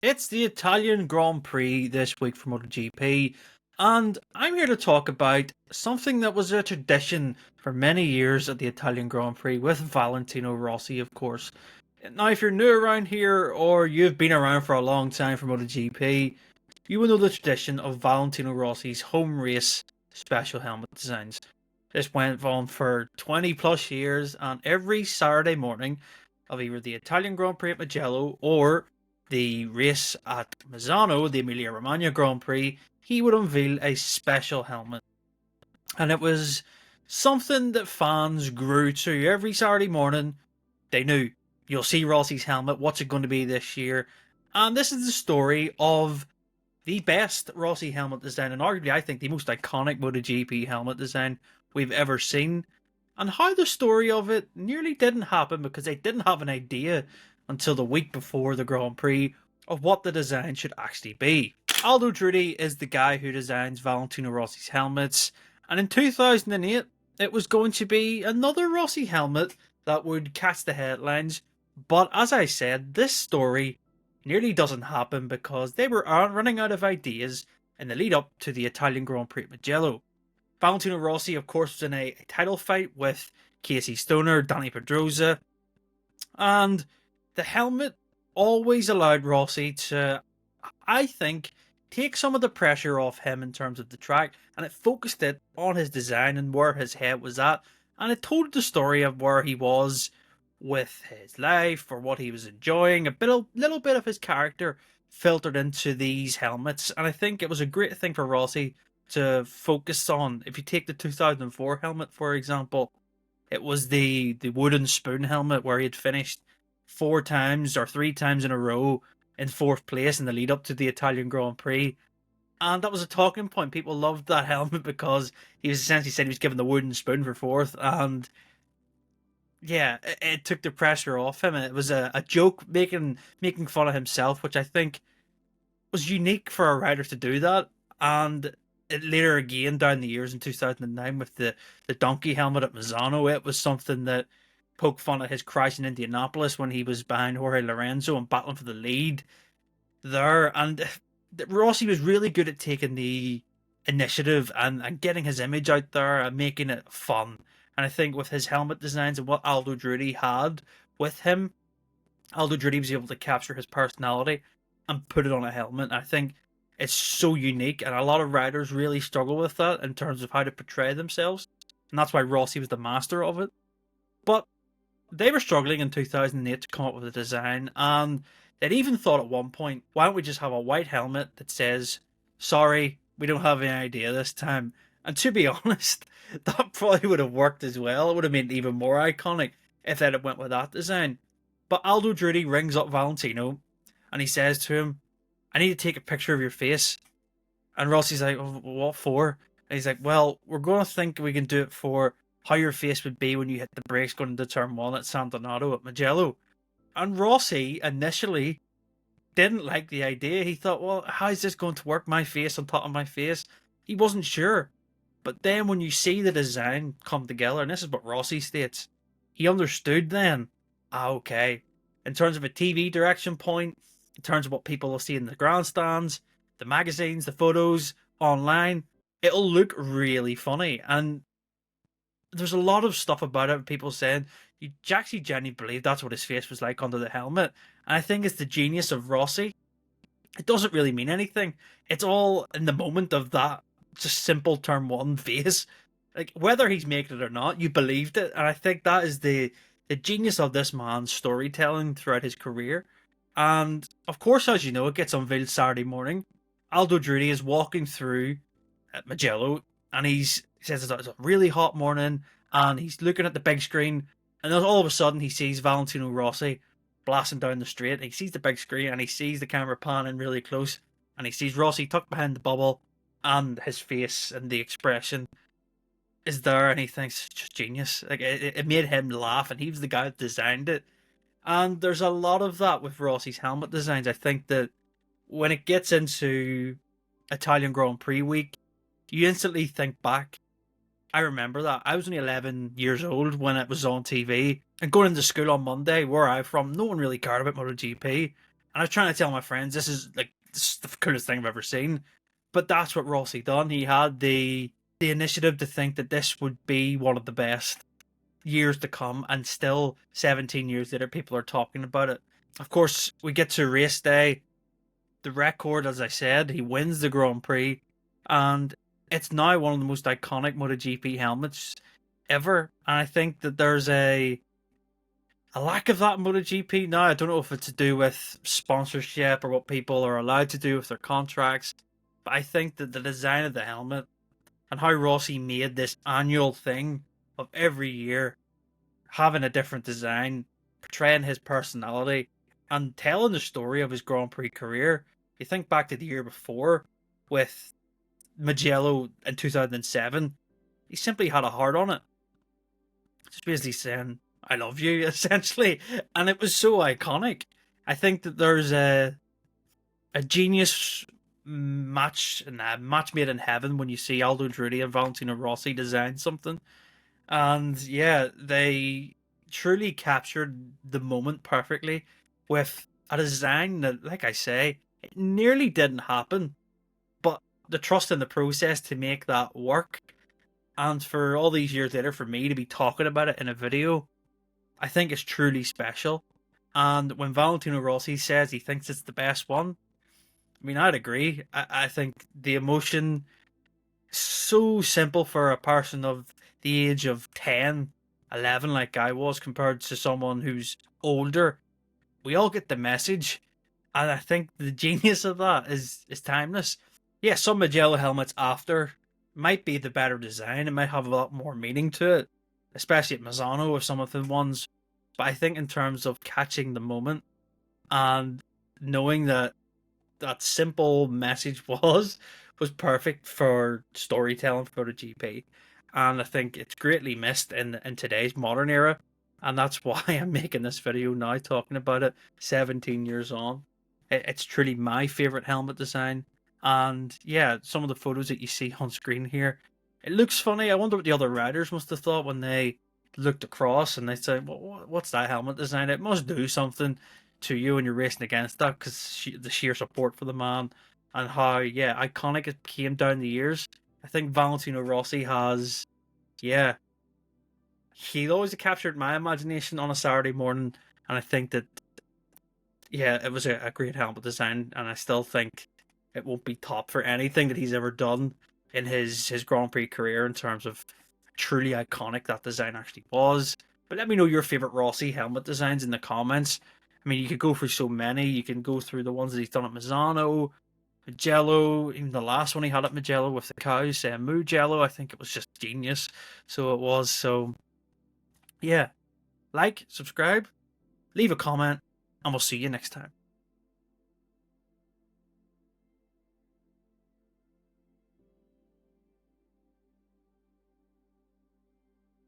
It's the Italian Grand Prix this week for MotoGP, and I'm here to talk about something that was a tradition for many years at the Italian Grand Prix with Valentino Rossi, of course. Now, if you're new around here or you've been around for a long time for MotoGP, you will know the tradition of Valentino Rossi's home race special helmet designs. This went on for 20 plus years, and every Saturday morning of either the Italian Grand Prix at Mugello or the race at Misano, the Emilia Romagna Grand Prix, he would unveil a special helmet. And it was something that fans grew to every Saturday morning. They knew you'll see Rossi's helmet. What's it going to be this year? And this is the story of the best Rossi helmet design, and arguably, I think, the most iconic MotoGP helmet design we've ever seen. And how the story of it nearly didn't happen because they didn't have an idea until the week before the Grand Prix of what the design should actually be. Aldo Drudi is the guy who designs Valentino Rossi's helmets, and in 2008, it was going to be another Rossi helmet that would catch the headlines. But as I said, this story nearly doesn't happen because they were running out of ideas in the lead up to the Italian Grand Prix at Mugello. Valentino Rossi, of course, was in a title fight with Casey Stoner, Danny Pedrosa, and the helmet always allowed Rossi to, I think, take some of the pressure off him in terms of the track, and it focused it on his design and where his head was at, and it told the story of where he was with his life or what he was enjoying. Little bit of his character filtered into these helmets, and I think it was a great thing for Rossi to focus on. If you take the 2004 helmet, for example, it was the wooden spoon helmet where he had finished four times or three times in a row in fourth place in the lead up to the Italian Grand Prix. And that was a talking point. People loved that helmet because he was essentially saying he was given the wooden spoon for fourth. And yeah, it took the pressure off him. And it was a joke making fun of himself, which I think was unique for a rider to do that. And it later again down the years in 2009 with the donkey helmet at Misano, it was something that poked fun at his crash in Indianapolis when he was behind Jorge Lorenzo and battling for the lead there. And Rossi was really good at taking the initiative and getting his image out there and making it fun. And I think with his helmet designs and what Aldo Drudi had with him, Aldo Drudi was able to capture his personality and put it on a helmet. I think it's so unique, and a lot of riders really struggle with that in terms of how to portray themselves. And that's why Rossi was the master of it. But they were struggling in 2008 to come up with a design, and they'd even thought at one point, why don't we just have a white helmet that says, sorry, we don't have any idea this time. And to be honest, that probably would have worked as well. It would have made it even more iconic if they'd have went with that design. But Aldo Drudi rings up Valentino and he says to him, I need to take a picture of your face. And Rossi's like, oh, what for? And he's like, well, we're going to think we can do it for how your face would be when you hit the brakes going into turn one at San Donato at Mugello. And Rossi initially didn't like the idea. He thought, well, how is this going to work? My face on top of my face? He wasn't sure. But then when you see the design come together, and this is what Rossi states, he understood then, okay, in terms of a TV direction point, in terms of what people will see in the grandstands, the magazines, the photos, online, it'll look really funny. And there's a lot of stuff about it, people saying, you actually genuinely believe that's what his face was like under the helmet. And I think it's the genius of Rossi. It doesn't really mean anything. It's all in the moment of that just simple turn one face. Like, whether he's making it or not, you believed it. And I think that is the genius of this man's storytelling throughout his career. And of course, as you know, it gets unveiled Saturday morning. Aldo Drudi is walking through at Mugello, and he says it's a really hot morning, and he's looking at the big screen, and then all of a sudden he sees Valentino Rossi blasting down the straight, and he sees the big screen, and he sees the camera panning really close, and he sees Rossi tucked behind the bubble, and his face and the expression is there, and he thinks it's just genius. Like, it made him laugh, and he was the guy that designed it. And there's a lot of that with Rossi's helmet designs. I think that when it gets into Italian Grand Prix week, you instantly think back. I remember that. I was only 11 years old when it was on TV. And going into school on Monday, where I'm from, no one really cared about MotoGP. And I was trying to tell my friends, this is the coolest thing I've ever seen. But that's what Rossi done. He had the initiative to think that this would be one of the best years to come, and still 17 years later, people are talking about it. Of course, we get to race day. The record, as I said, he wins the Grand Prix, and it's now one of the most iconic MotoGP helmets ever. And I think that there's a lack of that in MotoGP now. I don't know if it's to do with sponsorship or what people are allowed to do with their contracts, but I think that the design of the helmet and how Rossi made this annual thing of every year having a different design, portraying his personality, and telling the story of his Grand Prix career. You think back to the year before with Mugello in 2007, he simply had a heart on it. Just basically saying, I love you, essentially. And it was so iconic. I think that there's a genius match and a match made in heaven when you see Aldo Drudi and Valentino Rossi design something. And yeah, they truly captured the moment perfectly with a design that, like I say, it nearly didn't happen, but the trust in the process to make that work, and for all these years later, for me to be talking about it in a video, I think it's truly special. And when Valentino Rossi says he thinks it's the best one, I mean, I'd agree. I think the emotion, so simple for a person of the age of 10, 11, like I was, compared to someone who's older. We all get the message, and I think the genius of that is timeless. Yeah, some Mugello helmets after might be the better design. It might have a lot more meaning to it, especially at Misano with some of the ones. But I think in terms of catching the moment and knowing that that simple message was perfect for storytelling for the GP. And I think it's greatly missed in today's modern era. And that's why I'm making this video now, talking about it 17 years on. It's truly my favourite helmet design. And yeah, some of the photos that you see on screen here, it looks funny. I wonder what the other riders must have thought when they looked across and they said, well, what's that helmet design? It must do something to you when you're racing against that, because the sheer support for the man and how, yeah, iconic it became down the years. I think Valentino Rossi has, yeah, he always captured my imagination on a Saturday morning, and I think that, yeah, it was a great helmet design, and I still think it won't be top for anything that he's ever done in his Grand Prix career in terms of truly iconic that design actually was. But let me know your favorite Rossi helmet designs in the comments. I mean, you could go through so many. You can go through the ones that he's done at Misano, Mugello, even the last one he had at Mugello with the cows, Mugello. I think it was just genius. So it was. So yeah, like, subscribe, leave a comment, and we'll see you next time.